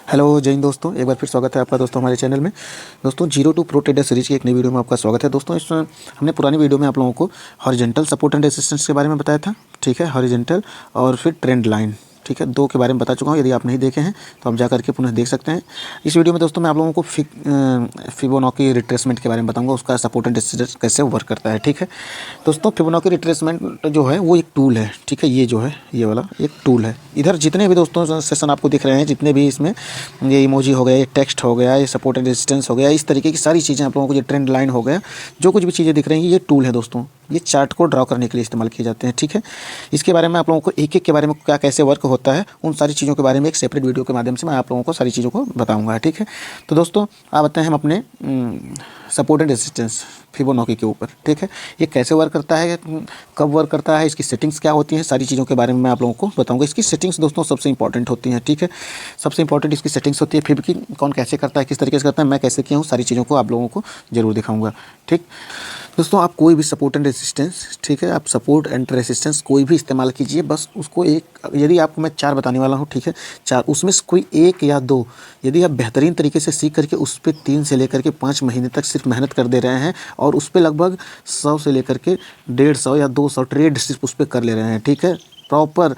Hello जय हिंद दोस्तों, एक बार फिर स्वागत है आपका दोस्तों हमारे चैनल में। दोस्तों zero to pro trader series की एक नई वीडियो में आपका स्वागत है। दोस्तों इस हमने पुरानी वीडियो में आप लोगों को हॉरिजॉन्टल सपोर्ट एंड रेजिस्टेंस के बारे में बताया था, ठीक है, हॉरिजॉन्टल और फिर ट्रेंड लाइन, ठीक है, दो के बारे में बता चुका हूँ। यदि आप नहीं देखे हैं तो आप जा करके पुनः देख सकते हैं। इस वीडियो में दोस्तों मैं आप लोगों को फिबोनाची रिट्रेसमेंट के बारे में बताऊंगा, उसका सपोर्ट एंड रेजिस्टेंस कैसे वर्क करता है, ठीक है। दोस्तों फिबोनाची रिट्रेसमेंट जो है वो एक टूल है, ठीक है, ये जो है ये वाला एक टूल है। इधर जितने भी दोस्तों सेशन आपको दिख रहे हैं, जितने भी इसमें ये इमोजी हो गया, ये टेक्स्ट हो गया, ये सपोर्ट एंड रेजिस्टेंस हो गया, इस तरीके की सारी चीज़ें आप लोगों को, ये ट्रेंड लाइन हो गया, जो कुछ भी चीज़ें दिख रही हैं ये टूल है दोस्तों। ये चार्ट को ड्रॉ करने के लिए इस्तेमाल किए जाते हैं, ठीक है। इसके बारे में आप लोगों को एक एक के बारे में क्या कैसे वर्क होता है, उन सारी चीज़ों के बारे में एक सेपरेट वीडियो के माध्यम से मैं आप लोगों को सारी चीज़ों को बताऊंगा, ठीक है। तो दोस्तों आप आते हैं हम अपने सपोर्ट एंड रेजिस्टेंस फिबोनाची के ऊपर, ठीक है। ये कैसे वर्क करता है, कब वर्क करता है, इसकी सेटिंग्स क्या होती हैं, सारी चीज़ों के बारे में मैं आप लोगों को बताऊंगा। इसकी सेटिंग्स दोस्तों सबसे इंपॉर्टेंट होती हैं, ठीक है। सबसे इंपॉर्टेंट इसकी सेटिंग्स होती है। फिर की कौन कैसे करता है, किस तरीके से करता है, मैं कैसे किया हूँ, सारी चीज़ों को आप लोगों को जरूर दिखाऊंगा, ठीक। दोस्तों आप कोई भी सपोर्ट एंड रेजिस्टेंस, ठीक है, आप सपोर्ट एंड रेजिस्टेंस कोई भी इस्तेमाल कीजिए, बस उसको एक, यदि आपको मैं 4 बताने वाला हूँ, ठीक है, 4, उसमें से कोई 1 या 2 यदि आप बेहतरीन तरीके से सीख करके उस पर 3 से लेकर के 5 महीने तक सिर्फ मेहनत कर दे रहे हैं और उस पर लगभग 100 से लेकर के 150 या 200 ट्रेड सिर्फ उस पर कर ले रहे हैं, ठीक है। Proper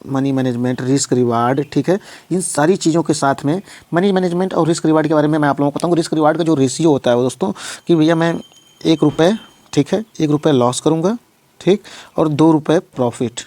money management, risk reward, ठीक है, इन सारी चीज़ों के साथ में मनी मैनेजमेंट और रिस्क रिवार्ड के बारे में मैं आप लोगों को बताऊंगा। रिस्क रिवार्ड का जो रेशियो होता है वो दोस्तों कि भैया मैं 1 रुपये, ठीक है, 1 रुपये लॉस करूंगा, ठीक, और 2 रुपये प्रॉफिट,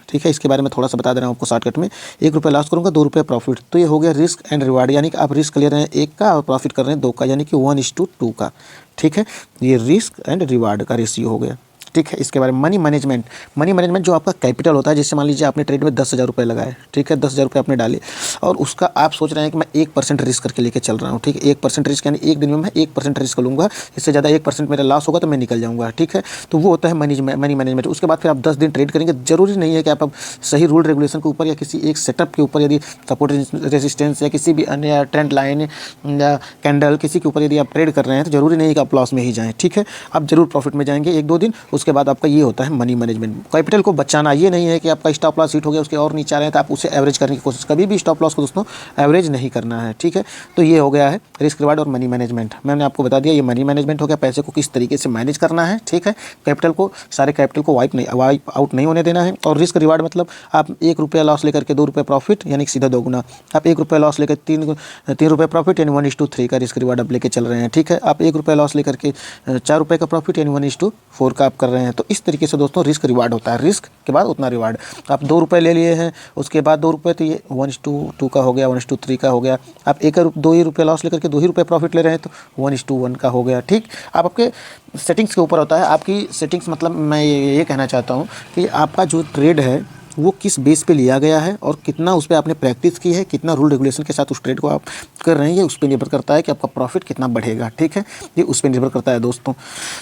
ठीक है। इसके बारे में थोड़ा सा बता दे रहा हूँ आपको शॉर्टकट में। 1 रुपये लॉस करूँगा, 2 रुपये प्रॉफिट, तो ये हो गया रिस्क एंड रिवार्ड, यानी कि आप रिस्क ले रहे हैं 1 का और प्रॉफिट कर रहे हैं 2 का, यानी कि 1:2 का, ठीक है। ये रिस्क एंड रिवार्ड का रेशियो हो गया, ठीक है। इसके बारे में मनी मैनेजमेंट जो आपका कैपिटल होता है, जैसे मान लीजिए आपने ट्रेड में 10,000 रुपये लगाए, ठीक है, 10,000 रुपये आपने डाले और उसका आप सोच रहे हैं कि मैं 1% रिस्क करके लेके चल रहा हूँ, ठीक है। 1% रिस्क यानी एक दिन में मैं 1% रिस्क लूँगा, इससे ज़्यादा 1% मेरा लॉस होगा तो मैं निकल जाऊँगा, ठीक है। तो वो होता है मनी मैनेजमेंट। उसके बाद फिर आप 10 दिन ट्रेड करेंगे। जरूरी नहीं है कि आप सही रूल रेगुलेशन के ऊपर या किसी एक सेटअप के ऊपर, यदि सपोर्ट रेजिस्टेंस या किसी भी अन्य ट्रेंड लाइन या कैंडल किसी के ऊपर यदि आप ट्रेड कर रहे हैं तो जरूरी नहीं है कि आप लॉस में ही जाएँ, ठीक है। आप जरूर प्रॉफिट में जाएंगे 1-2 दिन, उसके बाद आपका ये होता है मनी मैनेजमेंट। कैपिटल को बचाना, ये नहीं है कि आपका स्टॉप लॉस हिट हो गया उसके और नीचे आ रहे हैं तो आप उसे एवरेज करने की कोशिश, कभी भी स्टॉप लॉस को दोस्तों एवरेज नहीं करना है, ठीक है। तो ये हो गया है रिस्क रिवार्ड और मनी मैनेजमेंट। मैंने आपको बता दिया ये मनी मैनेजमेंट हो गया, पैसे को किस तरीके से मैनेज करना है, ठीक है। कैपिटल को, सारे कैपिटल को वाइप आउट नहीं होने देना है। और रिस्क रिवार्ड मतलब आप 1 रुपया लॉस लेकर के 2 रुपये प्रॉफिट, यानी सीधा दोगुना। आप 1 रुपया लॉस लेकर 3 रुपये प्रॉफिट, यानी 1:3 का रिस्क रिवार्ड आप लेके चल रहे हैं, ठीक है। आप 1 रुपया लॉस लेकर के 4 रुपये का प्रॉफिट, यानी 1:4 का आप कर रहे हैं। तो इस तरीके से दोस्तों रिस्क रिवार्ड होता है। रिस्क के बाद उतना रिवार्ड। आप 2 रुपये ले लिए हैं, उसके बाद 2 रुपये, तो ये 1:2 का हो गया, 1:3 का हो गया। आप 2 ही रुपये लॉस लेकर के 2 ही रुपये प्रॉफिट ले रहे हैं तो 1:1 का हो गया, ठीक। आप आपके सेटिंग्स के ऊपर होता है। आपकी सेटिंग्स मतलब मैं ये कहना चाहता हूँ कि आपका जो ट्रेड है वो किस बेस पे लिया गया है और कितना उस पर आपने प्रैक्टिस की है, कितना रूल रेगुलेशन के साथ उस ट्रेड को आप कर रहे हैं, ये उस पर निर्भर करता है कि आपका प्रॉफिट कितना बढ़ेगा, ठीक है। ये उस पर निर्भर करता है दोस्तों।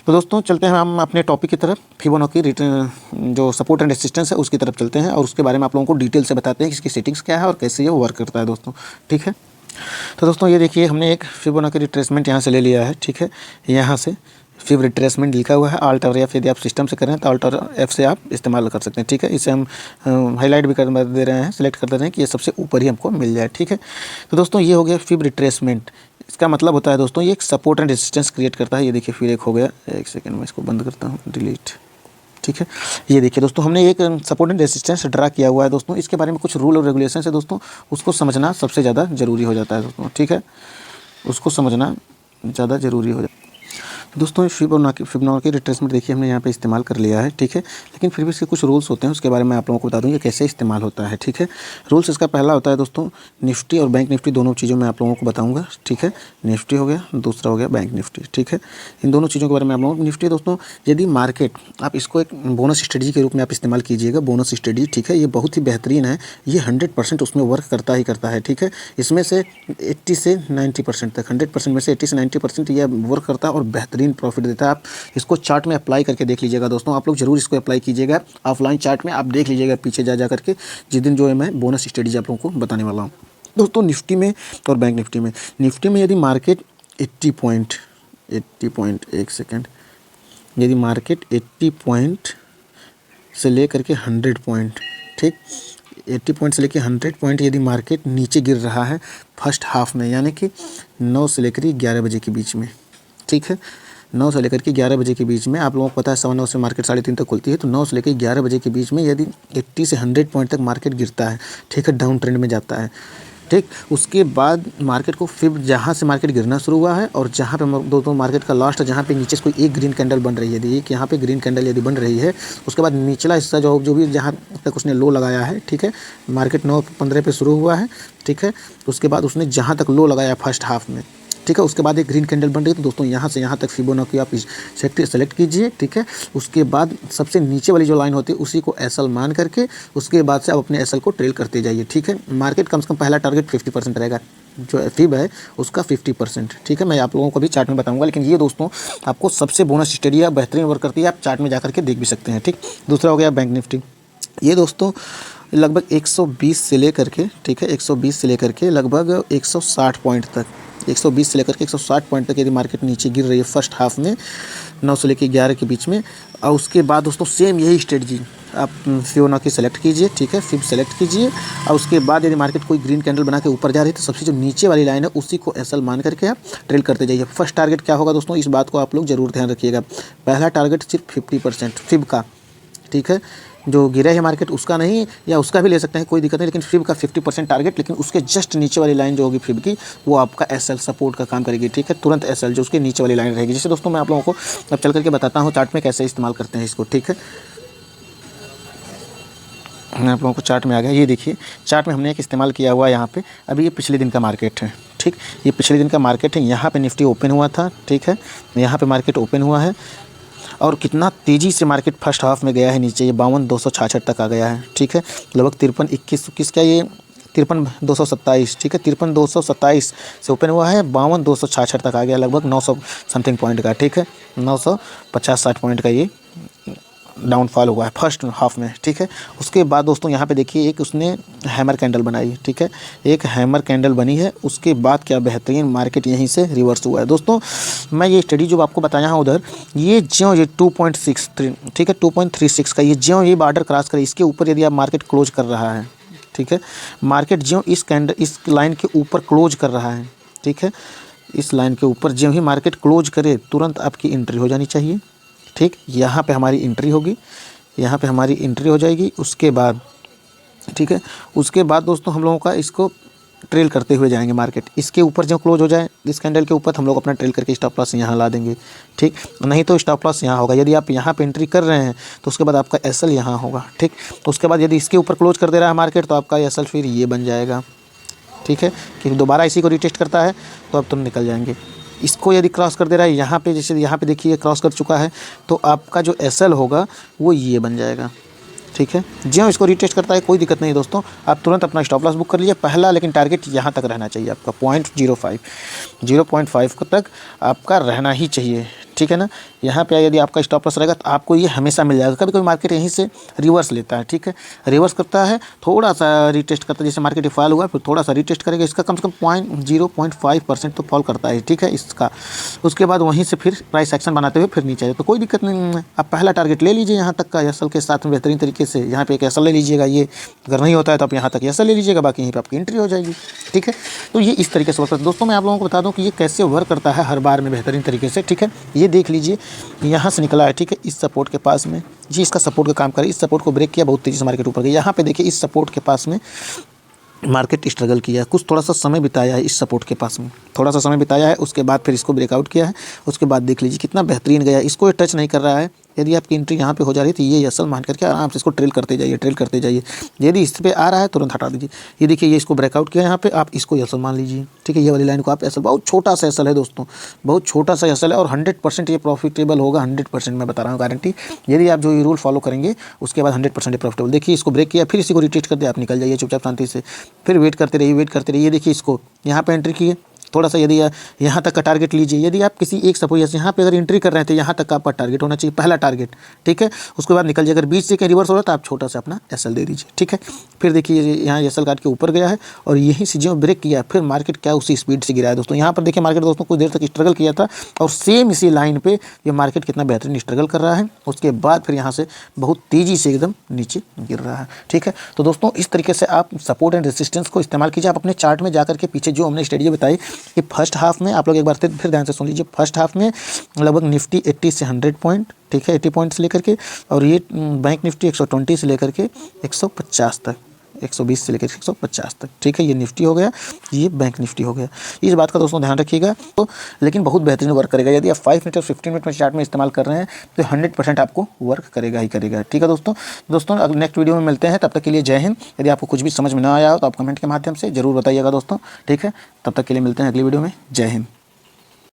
तो दोस्तों चलते हैं हम अपने टॉपिक की तरफ। फिबोनाची जो सपोर्ट एंड रेजिस्टेंस है उसकी तरफ चलते हैं और उसके बारे में आप लोगों को डिटेल से बताते हैं कि इसकी सेटिंग्स क्या है और कैसे ये वर्क करता है दोस्तों, ठीक है। तो दोस्तों ये देखिए हमने एक फिबोनाची रिट्रेसमेंट यहाँ से ले लिया है, ठीक है। यहाँ से फिब रिट्रेसमेंट लिखा हुआ है। आल्ट और एफ यदि आप सिस्टम से कर रहे हैं तो आल्ट और एफ से आप इस्तेमाल कर सकते हैं, ठीक है। इसे हम हाईलाइट भी कर दे रहे हैं, सेलेक्ट कर दे रहे हैं कि ये सबसे ऊपर ही हमको मिल जाए, ठीक है। तो दोस्तों ये हो गया फिब रिट्रेसमेंट। इसका मतलब होता है दोस्तों ये एक सपोर्ट एंड रेजिस्टेंस क्रिएट करता है। ये देखिए फिर एक हो गया, एक सेकेंड में इसको बंद करता हूँ, डिलीट, ठीक है। ये देखिए दोस्तों हमने एक सपोर्ट एंड रेजिस्टेंस ड्रा किया हुआ है दोस्तों। इसके बारे में कुछ रूल और रेगुलेशन है दोस्तों, उसको समझना सबसे ज़्यादा ज़रूरी हो जाता है दोस्तों, ठीक है। उसको समझना ज़्यादा ज़रूरी हो जाता है दोस्तों। फिबोनाची रिट्रेसमेंट देखिए हमने यहाँ पे इस्तेमाल कर लिया है, ठीक है। लेकिन फिर भी इसके कुछ रूल्स होते हैं, उसके बारे में आप लोगों को बता दूँ ये कैसे इस्तेमाल होता है, ठीक है। रूल्स इसका पहला होता है दोस्तों निफ्टी और बैंक निफ्टी दोनों चीज़ों में आप लोगों को बताऊँगा, ठीक है। निफ्टी हो गया, दूसरा हो गया बैंक निफ्टी, ठीक है। इन दोनों चीज़ों के बारे में आप लोगों को, निफ्टी दोस्तों यदि मार्केट, आप इसको एक बोनस स्ट्रेटजी के रूप में आप इस्तेमाल कीजिएगा, बोनस स्ट्रेटजी, ठीक है। ये बहुत ही बेहतरीन है, ये 100% उसमें वर्क करता ही करता है, ठीक है। इसमें से 80 से 90% तक, 100% में से 80 से 90% ये वर्क करता है और बेहतरीन प्रॉफिट देता है। आप इसको चार्ट में अप्लाई करके देख लीजिएगा दोस्तों, आप लोग जरूर इसको अप्लाई कीजिएगा। ऑफलाइन चार्ट में आप देख लीजिएगा पीछे जा करके, जिस दिन जो है मैं बोनस स्ट्रेटजी आप लोगों को बताने वाला हूँ दोस्तों। निफ्टी में और बैंक निफ्टी में यदि मार्केट 80 पॉइंट, एक सेकेंड, यदि मार्केट 80 पॉइंट से ले करके 100 पॉइंट, ठीक, 80 पॉइंट से लेकर 100 पॉइंट यदि मार्केट नीचे गिर रहा है फर्स्ट हाफ में, यानी कि 9 से लेकर 11 बजे के बीच में, ठीक है, 9 से लेकर के 11 बजे के बीच में, आप लोगों को पता है 9:15 से मार्केट 3:30 तक खुलती है, तो 9 से लेकर 11 बजे के बीच में यदि 80 से 100 पॉइंट तक मार्केट गिरता है, ठीक है, डाउन ट्रेंड में जाता है, ठीक, उसके बाद मार्केट को फिर जहाँ से मार्केट गिरना शुरू हुआ है और जहाँ पे दोस्तों मार्केट का लास्ट जहाँ पे नीचे से कोई एक ग्रीन कैंडल बन रही है, यदि एक यहाँ पे ग्रीन कैंडल यदि बन रही है, उसके बाद निचला हिस्सा जो भी जहाँ तक उसने लो लगाया है, ठीक है, मार्केट 9:15 पे शुरू हुआ है, ठीक है, उसके बाद उसने जहाँ तक लो लगाया फर्स्ट हाफ में, ठीक है, उसके बाद एक ग्रीन कैंडल बन रही है, तो दोस्तों यहाँ से यहाँ तक फिबोनाची आप सेलेक्ट कीजिए, ठीक है, उसके बाद सबसे नीचे वाली जो लाइन होती है उसी को एसएल मान करके उसके बाद से आप अपने एसएल को ट्रेल करते जाइए, ठीक है। मार्केट कम से कम पहला टारगेट 50% रहेगा, जो फिब है उसका 50%, ठीक है, मैं आप लोगों को भी चार्ट में बताऊंगा, लेकिन ये दोस्तों आपको सबसे बोनस स्टडी बेहतरीन वर्क करती है, आप चार्ट में जा करके देख भी सकते हैं, ठीक। दूसरा हो गया बैंक निफ्टी, ये दोस्तों लगभग 120 से लेकर के, ठीक है, 120 से लेकर के लगभग 160 पॉइंट तक, 120 से लेकर के 160 पॉइंट तक यदि मार्केट नीचे गिर रही है फर्स्ट हाफ में 9 से लेकर 11 के बीच में, और उसके बाद दोस्तों सेम यही स्ट्रेटजी आप फिबोनाची सेलेक्ट कीजिए, ठीक है, फिब सेलेक्ट कीजिए, और उसके बाद यदि मार्केट कोई ग्रीन कैंडल बना के ऊपर जा रही है तो सबसे जो नीचे वाली लाइन है उसी को एसएल मान करके आप ट्रेल करते जाइए। फर्स्ट टारगेट क्या होगा दोस्तों, इस बात को आप लोग जरूर ध्यान रखिएगा, पहला टारगेट सिर्फ 50% फिब का, ठीक है, जो गिरा है मार्केट उसका नहीं, या उसका भी ले सकते हैं, कोई दिक्कत नहीं, लेकिन फिब का 50% टारगेट, लेकिन उसके जस्ट नीचे वाली लाइन जो होगी फिब की वो आपका एसएल सपोर्ट का काम करेगी, ठीक है, तुरंत एसएल जो उसके नीचे वाली लाइन रहेगी, जिसे दोस्तों मैं आप लोगों को अब चल करके बताता हूँ चार्ट में कैसे इस्तेमाल करते हैं इसको, ठीक है। मैं आप लोगों को चार्ट में आ गया, ये देखिए चार्ट में हमने एक इस्तेमाल किया हुआ है यहाँ पे, अभी ये पिछले दिन का मार्केट है, ठीक, ये पिछले दिन का मार्केट है, यहाँ पे निफ्टी ओपन हुआ था, ठीक है, यहाँ पे मार्केट ओपन हुआ है और कितना तेज़ी से मार्केट फर्स्ट हाफ में गया है नीचे, ये 52,266 तक आ गया है, ठीक है, लगभग 53,21 क्या ये 53,227, ठीक है, 53,227 से ओपन हुआ है, 52,266 तक आ गया, लगभग 900 समथिंग पॉइंट का, ठीक है, 950-60 पॉइंट का ये डाउनफॉल हुआ है फर्स्ट हाफ में, ठीक है। उसके बाद दोस्तों यहाँ पे देखिए एक उसने हैमर कैंडल बनाई, ठीक है, एक हैमर कैंडल बनी है, उसके बाद क्या बेहतरीन मार्केट यहीं से रिवर्स हुआ है। दोस्तों मैं ये स्टडी जो आपको बताया हूँ उधर, ये ज्यों ये 2.63, ठीक है, 2.36 का ये ज्यों ये बॉर्डर क्रॉस करे, इसके ऊपर यदि आप मार्केट क्लोज कर रहा है, ठीक है, मार्केट ज्यों इस लाइन के ऊपर क्लोज कर रहा है, ठीक है, इस लाइन के ऊपर ज्यों ही मार्केट क्लोज करे तुरंत आपकी एंट्री हो जानी चाहिए, ठीक, यहाँ पे हमारी एंट्री होगी, यहाँ पे हमारी एंट्री हो जाएगी, उसके बाद, ठीक है, उसके बाद दोस्तों हम लोगों का इसको ट्रेल करते हुए जाएंगे मार्केट, इसके ऊपर जो क्लोज हो जाए इस कैंडल के ऊपर हम लोग अपना ट्रेल करके स्टॉप लॉस यहाँ ला देंगे, ठीक, नहीं तो स्टॉप लॉस यहाँ होगा, यदि आप यहाँ पे एंट्री कर रहे हैं तो उसके बाद आपका एसएल यहाँ होगा, ठीक, तो उसके बाद यदि इसके ऊपर क्लोज कर दे रहा है मार्केट तो आपका एसएल फिर ये बन जाएगा, ठीक है, कि दोबारा इसी को रिटेस्ट करता है तो अब तुम निकल जाएंगे। इसको यदि क्रॉस कर दे रहा है यहाँ पे, जैसे यहाँ पे देखिए क्रॉस कर चुका है, तो आपका जो एसएल होगा वो ये बन जाएगा, ठीक है, ज्यों इसको रिटेस्ट करता है कोई दिक्कत नहीं दोस्तों, आप तुरंत अपना स्टॉप लॉस बुक कर लीजिए पहला, लेकिन टारगेट यहाँ तक रहना चाहिए आपका 0.05 तक आपका रहना ही चाहिए, ठीक है ना। यहाँ पे यदि आपका स्टॉप लॉस रहेगा तो आपको ये हमेशा मिल जाएगा। कभी कभी मार्केट यहीं से रिवर्स लेता है, ठीक है, रिवर्स करता है, थोड़ा सा रिटेस्ट करता है, जैसे मार्केट फॉल हुआ फिर थोड़ा सा रिटेस्ट करेगा, इसका कम से कम 0.5% तो फॉल करता है, ठीक है, इसका, उसके बाद वहीं से फिर प्राइस एक्शन बनाते हुए फिर नीचे आए, तो कोई दिक्कत नहीं है, आप पहला टारगेट ले लीजिए यहाँ तक का एसएल के साथ में बेहतरीन तरीके से, यहाँ पे एक एसएल ले लीजिएगा, ये अगर नहीं होता है तो आप यहाँ तक एसएल ले लीजिएगा, बाकी यहीं पर आपकी एंट्री हो जाएगी, ठीक है। तो ये इस तरीके से वर्क करता है। दोस्तों मैं आप लोगों को बता दूँ कि ये कैसे वर्क करता है हर बार में बेहतरीन तरीके से, ठीक है, ये देख लीजिए यहाँ से निकला है, ठीक है, इस सपोर्ट के पास में जी, इसका सपोर्ट का काम करे, इस सपोर्ट को ब्रेक किया, बहुत तेज़ी से मार्केट ऊपर गई, यहाँ पे देखिए इस सपोर्ट के पास में मार्केट स्ट्रगल किया, कुछ थोड़ा सा समय बिताया है इस सपोर्ट के पास में, थोड़ा सा समय बिताया है, उसके बाद फिर इसको ब्रेकआउट किया है, उसके बाद देख लीजिए कितना बेहतरीन गया, इसको ये टच नहीं कर रहा है। यदि आपकी एंट्री यहाँ पे हो जा रही है तो ये एसएल मान करके आराम से इसको ट्रेल करते जाइए, ट्रेल करते जाइए, यदि इस पे आ रहा है तुरंत हटा दीजिए। ये देखिए ये इसको ब्रेकआउट किया यहाँ पे, आप इसको एसएल मान लीजिए, ठीक है, ये वाली लाइन को आप एसएल, बहुत छोटा सा एसएल है दोस्तों, बहुत छोटा सा एसएल है, और 100% ये प्रॉफिटेबल होगा, 100% मैं बता रहा हूँ गारंटी, यदि आप जो ये रूल फॉलो करेंगे उसके बाद 100% प्रॉफिटेबल। देखिए इसको ब्रेक किया, फिर इसी को रिटेस्ट कर दिया, आप निकल जाइए चुपचाप शांति से, फिर वेट करते रहिए, वेट करते रहिए। देखिए इसको यहाँ पे एंट्री किए, थोड़ा सा यदि यहाँ तक का टारगेट लीजिए। यदि आप किसी एक सपोज यहाँ पे अगर एंट्री कर रहे थे, यहाँ तक का आपका टारगेट होना चाहिए, पहला टारगेट, ठीक है। उसके बाद निकल जाए, अगर बीच से कहीं रिवर्स हो रहा है तो आप छोटा सा अपना एसएल दे दीजिए, ठीक है। फिर देखिए यहाँ एसएल काट के ऊपर गया है और यही चीज़ें ब्रेक किया, फिर मार्केट क्या उसी स्पीड से गिरा है दोस्तों। यहाँ पर देखिए मार्केट दोस्तों कुछ देर तक स्ट्रगल किया था और सेम इसी लाइन पे ये मार्केट कितना बेहतरीन स्ट्रगल कर रहा है। उसके बाद फिर यहाँ से बहुत तेज़ी से एकदम नीचे गिर रहा है, ठीक है। तो दोस्तों इस तरीके से आप सपोर्ट एंड रेजिस्टेंस को इस्तेमाल कीजिए। आप अपने चार्ट में जाकर के पीछे जो हमने स्ट्रेटजी बताई कि फर्स्ट हाफ में आप लोग एक बार फिर ध्यान से सुन लीजिए। फर्स्ट हाफ में लगभग निफ्टी 80 से 100 पॉइंट, ठीक है, 80 पॉइंट से लेकर के, और ये बैंक निफ्टी 120 से लेकर के 150 तक, 120 से लेकर 150 तक, ठीक है। ये निफ्टी हो गया, ये बैंक निफ्टी हो गया। इस बात का दोस्तों ध्यान रखिएगा। तो लेकिन बहुत बेहतरीन वर्क करेगा। यदि आप 5 मिनट और 15 मिनट में चार्ट में इस्तेमाल कर रहे हैं तो 100% आपको वर्क करेगा ही करेगा, ठीक है दोस्तों अब नेक्स्ट वीडियो में मिलते हैं। तब तक के लिए जय हिंद। यदि आपको कुछ भी समझ में ना आया हो तो आप कमेंट के माध्यम से जरूर बताइएगा दोस्तों, ठीक है। तब तक के लिए मिलते हैं अगली वीडियो में। जय हिंद।